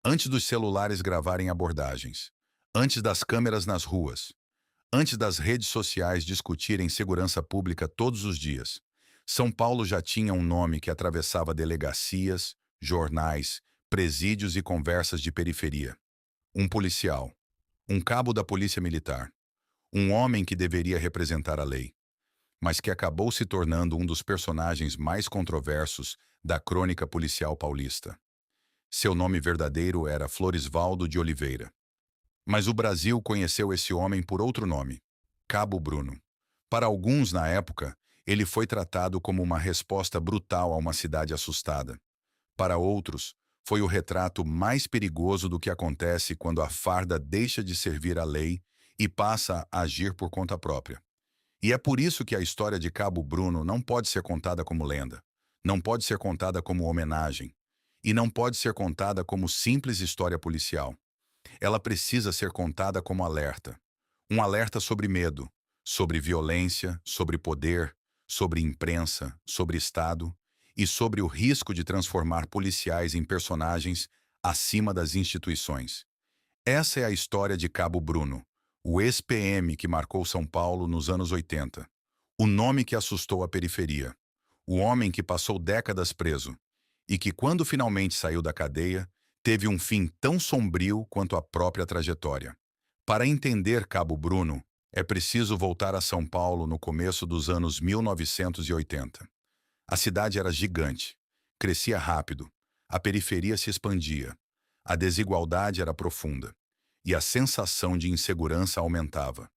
Antes dos celulares gravarem abordagens, antes das câmeras nas ruas, antes das redes sociais discutirem segurança pública todos os dias, São Paulo já tinha um nome que atravessava delegacias, jornais, presídios e conversas de periferia. Um policial, um cabo da Polícia Militar, um homem que deveria representar a lei, mas que acabou se tornando um dos personagens mais controversos da crônica policial paulista. Seu nome verdadeiro era Floresvaldo de Oliveira. Mas o Brasil conheceu esse homem por outro nome, Cabo Bruno. Para alguns, na época, ele foi tratado como uma resposta brutal a uma cidade assustada. Para outros, foi o retrato mais perigoso do que acontece quando a farda deixa de servir à lei e passa a agir por conta própria. E é por isso que a história de Cabo Bruno não pode ser contada como lenda, não pode ser contada como homenagem, e não pode ser contada como simples história policial. Ela precisa ser contada como alerta. Um alerta sobre medo, sobre violência, sobre poder, sobre imprensa, sobre Estado e sobre o risco de transformar policiais em personagens acima das instituições. Essa é a história de Cabo Bruno, o ex-PM que marcou São Paulo nos anos 80. O nome que assustou a periferia. O homem que passou décadas preso e que, quando finalmente saiu da cadeia, teve um fim tão sombrio quanto a própria trajetória. Para entender Cabo Bruno, é preciso voltar a São Paulo no começo dos anos 1980. A cidade era gigante, crescia rápido, a periferia se expandia, a desigualdade era profunda e a sensação de insegurança aumentava.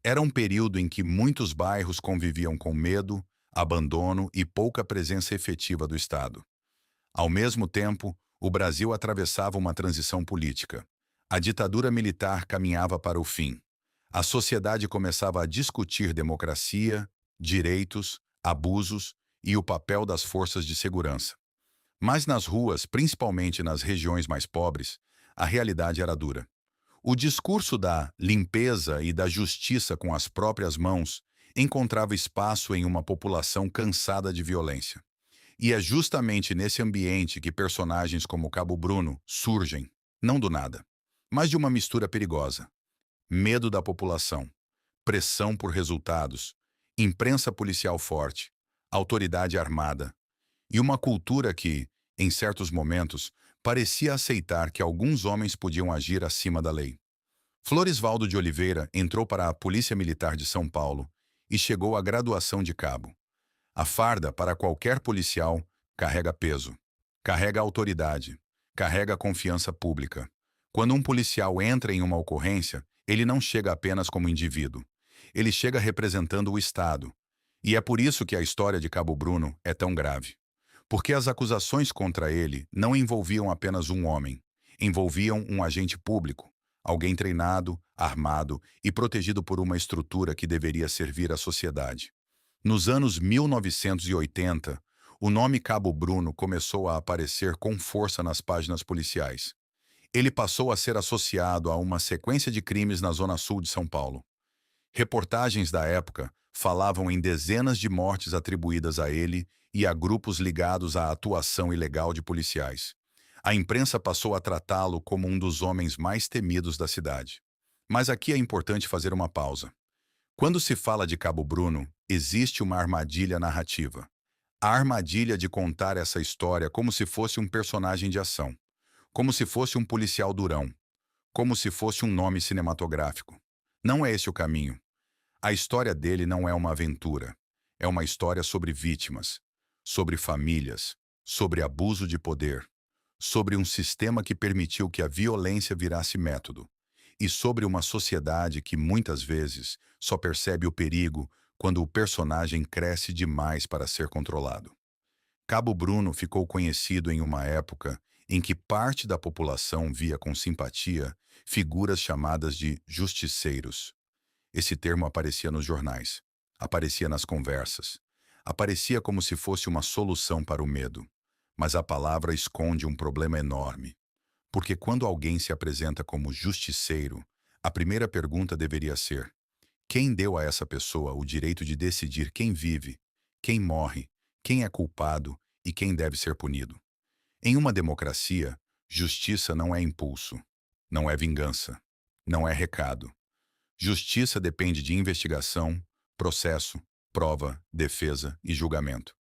Era um período em que muitos bairros conviviam com medo, abandono e pouca presença efetiva do Estado. Ao mesmo tempo, o Brasil atravessava uma transição política. A ditadura militar caminhava para o fim. A sociedade começava a discutir democracia, direitos, abusos e o papel das forças de segurança. Mas nas ruas, principalmente nas regiões mais pobres, a realidade era dura. O discurso da limpeza e da justiça com as próprias mãos encontrava espaço em uma população cansada de violência. E é justamente nesse ambiente que personagens como Cabo Bruno surgem, não do nada, mas de uma mistura perigosa. Medo da população, pressão por resultados, imprensa policial forte, autoridade armada e uma cultura que, em certos momentos, parecia aceitar que alguns homens podiam agir acima da lei. Floresvaldo de Oliveira entrou para a Polícia Militar de São Paulo e chegou à graduação de cabo. A farda, para qualquer policial, carrega peso, carrega autoridade, carrega confiança pública. Quando um policial entra em uma ocorrência, ele não chega apenas como indivíduo. Ele chega representando o Estado. E é por isso que a história de Cabo Bruno é tão grave. Porque as acusações contra ele não envolviam apenas um homem, envolviam um agente público, alguém treinado, armado e protegido por uma estrutura que deveria servir à sociedade. Nos anos 1980, o nome Cabo Bruno começou a aparecer com força nas páginas policiais. Ele passou a ser associado a uma sequência de crimes na zona sul de São Paulo. Reportagens da época falavam em dezenas de mortes atribuídas a ele e a grupos ligados à atuação ilegal de policiais. A imprensa passou a tratá-lo como um dos homens mais temidos da cidade. Mas aqui é importante fazer uma pausa. Quando se fala de Cabo Bruno, existe uma armadilha narrativa. A armadilha de contar essa história como se fosse um personagem de ação, como se fosse um policial durão, como se fosse um nome cinematográfico. Não é esse o caminho. A história dele não é uma aventura. É uma história sobre vítimas, sobre famílias, sobre abuso de poder, sobre um sistema que permitiu que a violência virasse método, e sobre uma sociedade que, muitas vezes, só percebe o perigo quando o personagem cresce demais para ser controlado. Cabo Bruno ficou conhecido em uma época em que parte da população via com simpatia figuras chamadas de justiceiros. Esse termo aparecia nos jornais, aparecia nas conversas, aparecia como se fosse uma solução para o medo. Mas a palavra esconde um problema enorme. Porque quando alguém se apresenta como justiceiro, a primeira pergunta deveria ser: quem deu a essa pessoa o direito de decidir quem vive, quem morre, quem é culpado e quem deve ser punido? Em uma democracia, Justiça não é impulso, não é vingança, não é recado. Justiça depende de investigação, processo, prova, defesa e julgamento.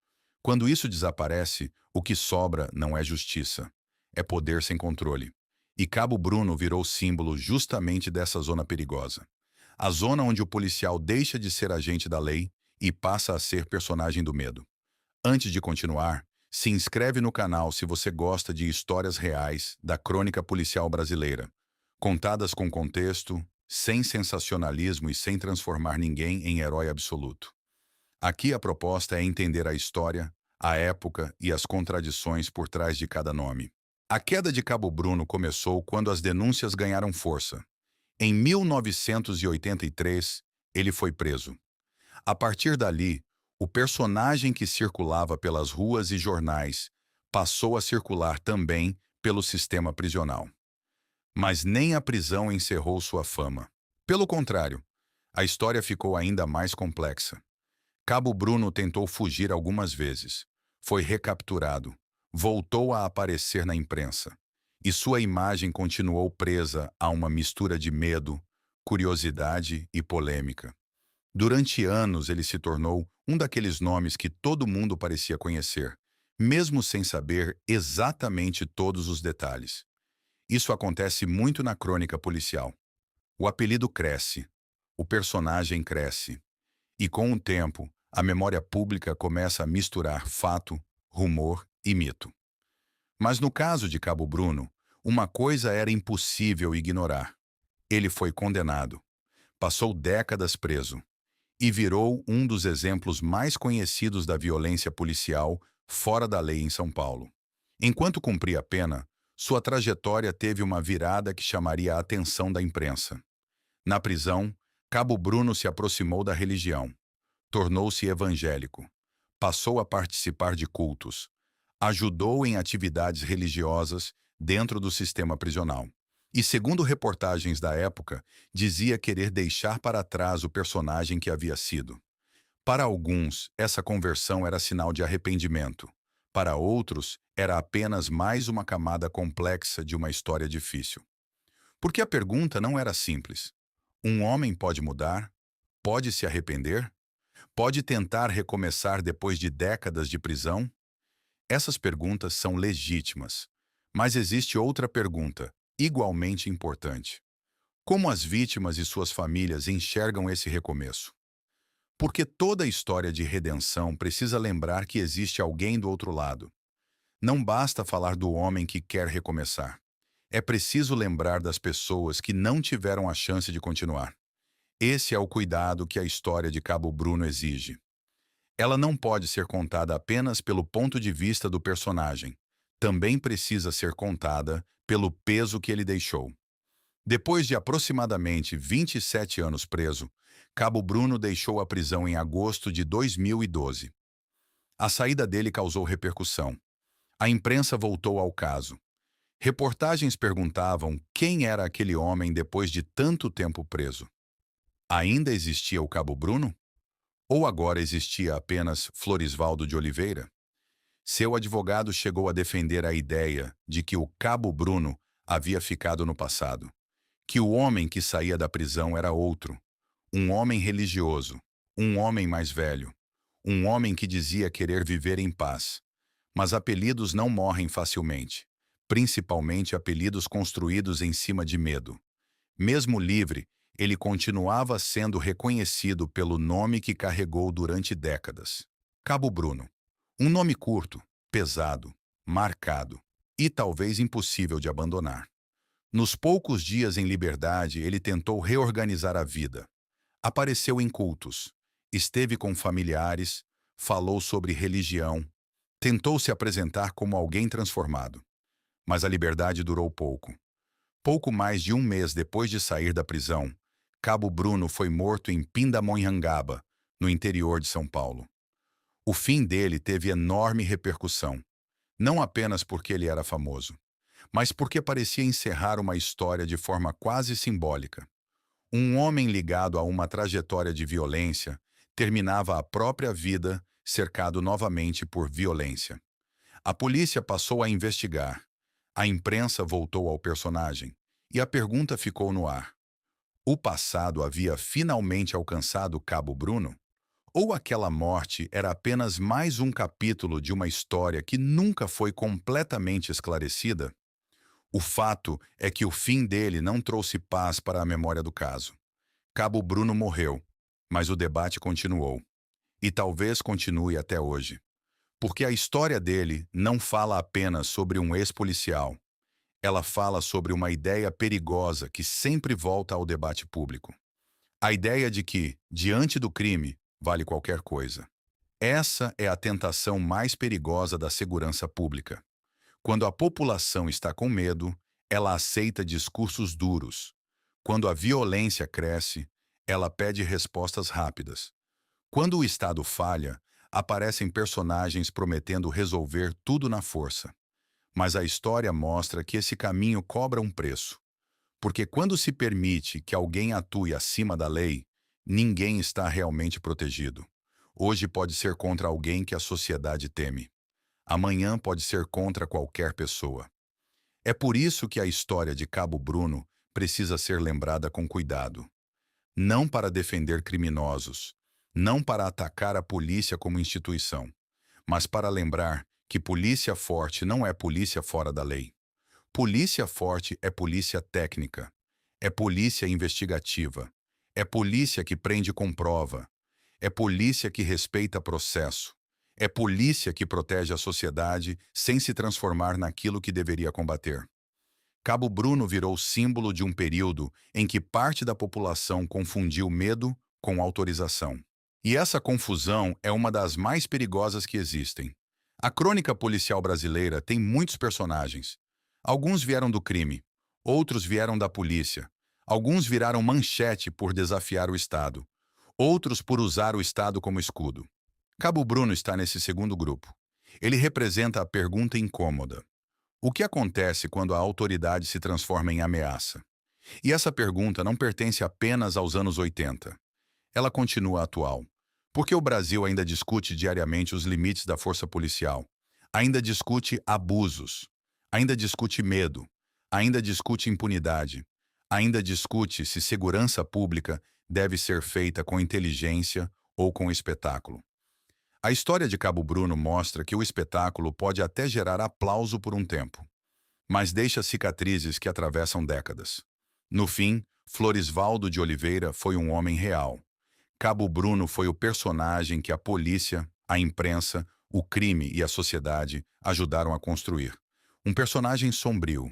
Quando isso desaparece, o que sobra não é justiça, é poder sem controle. E Cabo Bruno virou símbolo justamente dessa zona perigosa. A zona onde o policial deixa de ser agente da lei e passa a ser personagem do medo. Antes de continuar, se inscreve no canal se você gosta de histórias reais da crônica policial brasileira, contadas com contexto, sem sensacionalismo e sem transformar ninguém em herói absoluto. Aqui a proposta é entender a história, a época e as contradições por trás de cada nome. A queda de Cabo Bruno começou quando as denúncias ganharam força. Em 1983, ele foi preso. A partir dali, o personagem que circulava pelas ruas e jornais passou a circular também pelo sistema prisional. Mas nem a prisão encerrou sua fama. Pelo contrário, a história ficou ainda mais complexa. Cabo Bruno tentou fugir algumas vezes. Foi recapturado. Voltou a aparecer na imprensa. E sua imagem continuou presa a uma mistura de medo, curiosidade e polêmica. Durante anos, ele se tornou um daqueles nomes que todo mundo parecia conhecer, mesmo sem saber exatamente todos os detalhes. Isso acontece muito na crônica policial. O apelido cresce, o personagem cresce, e com o tempo, a memória pública começa a misturar fato, rumor e mito. Mas no caso de Cabo Bruno, uma coisa era impossível ignorar. Ele foi condenado, passou décadas preso e virou um dos exemplos mais conhecidos da violência policial fora da lei em São Paulo. Enquanto cumpria a pena, sua trajetória teve uma virada que chamaria a atenção da imprensa. Na prisão, Cabo Bruno se aproximou da religião, tornou-se evangélico, passou a participar de cultos, ajudou em atividades religiosas dentro do sistema prisional. E, segundo reportagens da época, dizia querer deixar para trás o personagem que havia sido. Para alguns, essa conversão era sinal de arrependimento. Para outros, era apenas mais uma camada complexa de uma história difícil. Porque a pergunta não era simples. Um homem pode mudar? Pode se arrepender? Pode tentar recomeçar depois de décadas de prisão? Essas perguntas são legítimas. Mas existe outra pergunta, igualmente importante. Como as vítimas e suas famílias enxergam esse recomeço? Porque toda história de redenção precisa lembrar que existe alguém do outro lado. Não basta falar do homem que quer recomeçar. É preciso lembrar das pessoas que não tiveram a chance de continuar. Esse é o cuidado que a história de Cabo Bruno exige. Ela não pode ser contada apenas pelo ponto de vista do personagem. Também precisa ser contada pelo peso que ele deixou. Depois de aproximadamente 27 anos preso, Cabo Bruno deixou a prisão em agosto de 2012. A saída dele causou repercussão. A imprensa voltou ao caso. Reportagens perguntavam quem era aquele homem depois de tanto tempo preso. Ainda existia o Cabo Bruno? Ou agora existia apenas Florisvaldo de Oliveira? Seu advogado chegou a defender a ideia de que o Cabo Bruno havia ficado no passado, que o homem que saía da prisão era outro, um homem religioso, um homem mais velho, um homem que dizia querer viver em paz. Mas apelidos não morrem facilmente, principalmente apelidos construídos em cima de medo. Mesmo livre, ele continuava sendo reconhecido pelo nome que carregou durante décadas. Cabo Bruno. Um nome curto, pesado, marcado e talvez impossível de abandonar. Nos poucos dias em liberdade, ele tentou reorganizar a vida. Apareceu em cultos, esteve com familiares, falou sobre religião, tentou se apresentar como alguém transformado. Mas a liberdade durou pouco. Pouco mais de um mês depois de sair da prisão, Cabo Bruno foi morto em Pindamonhangaba, no interior de São Paulo. O fim dele teve enorme repercussão, não apenas porque ele era famoso, mas porque parecia encerrar uma história de forma quase simbólica. Um homem ligado a uma trajetória de violência terminava a própria vida cercado novamente por violência. A polícia passou a investigar. A imprensa voltou ao personagem e a pergunta ficou no ar. O passado havia finalmente alcançado Cabo Bruno? Ou aquela morte era apenas mais um capítulo de uma história que nunca foi completamente esclarecida? O fato é que o fim dele não trouxe paz para a memória do caso. Cabo Bruno morreu, mas o debate continuou. E talvez continue até hoje. Porque a história dele não fala apenas sobre um ex-policial. Ela fala sobre uma ideia perigosa que sempre volta ao debate público. A ideia de que, diante do crime, vale qualquer coisa. Essa é a tentação mais perigosa da segurança pública. Quando a população está com medo, ela aceita discursos duros. Quando a violência cresce, ela pede respostas rápidas. Quando o Estado falha, aparecem personagens prometendo resolver tudo na força. Mas a história mostra que esse caminho cobra um preço. Porque quando se permite que alguém atue acima da lei, ninguém está realmente protegido. Hoje pode ser contra alguém que a sociedade teme. Amanhã pode ser contra qualquer pessoa. É por isso que a história de Cabo Bruno precisa ser lembrada com cuidado. Não para defender criminosos, não para atacar a polícia como instituição, mas para lembrar que polícia forte não é polícia fora da lei. Polícia forte é polícia técnica, é polícia investigativa, é polícia que prende com prova, é polícia que respeita processo, é polícia que protege a sociedade sem se transformar naquilo que deveria combater. Cabo Bruno virou símbolo de um período em que parte da população confundiu medo com autorização. E essa confusão é uma das mais perigosas que existem. A crônica policial brasileira tem muitos personagens. Alguns vieram do crime, outros vieram da polícia. Alguns viraram manchete por desafiar o Estado, outros por usar o Estado como escudo. Cabo Bruno está nesse segundo grupo. Ele representa a pergunta incômoda. O que acontece quando a autoridade se transforma em ameaça? E essa pergunta não pertence apenas aos anos 80. Ela continua atual. Porque o Brasil ainda discute diariamente os limites da força policial. Ainda discute abusos. Ainda discute medo. Ainda discute impunidade. Ainda discute se segurança pública deve ser feita com inteligência ou com espetáculo. A história de Cabo Bruno mostra que o espetáculo pode até gerar aplauso por um tempo, mas deixa cicatrizes que atravessam décadas. No fim, Floresvaldo de Oliveira foi um homem real. Cabo Bruno foi o personagem que a polícia, a imprensa, o crime e a sociedade ajudaram a construir. Um personagem sombrio,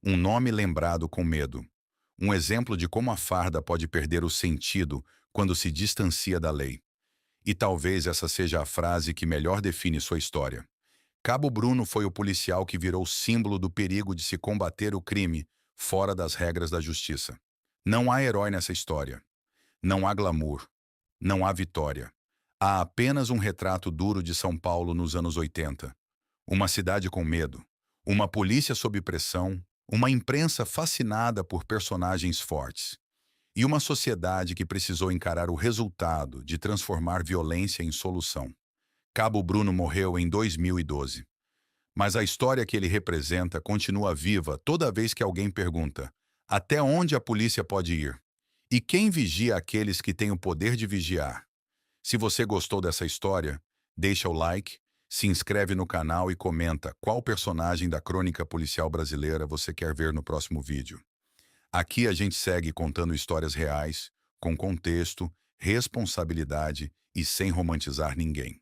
um nome lembrado com medo, um exemplo de como a farda pode perder o sentido quando se distancia da lei. E talvez essa seja a frase que melhor define sua história. Cabo Bruno foi o policial que virou símbolo do perigo de se combater o crime fora das regras da justiça. Não há herói nessa história. Não há glamour. Não há vitória. Há apenas um retrato duro de São Paulo nos anos 80. Uma cidade com medo. Uma polícia sob pressão. Uma imprensa fascinada por personagens fortes. E uma sociedade que precisou encarar o resultado de transformar violência em solução. Cabo Bruno morreu em 2012. Mas a história que ele representa continua viva toda vez que alguém pergunta: até onde a polícia pode ir? E quem vigia aqueles que têm o poder de vigiar? Se você gostou dessa história, deixa o like, se inscreve no canal e comenta qual personagem da crônica policial brasileira você quer ver no próximo vídeo. Aqui a gente segue contando histórias reais, com contexto, responsabilidade e sem romantizar ninguém.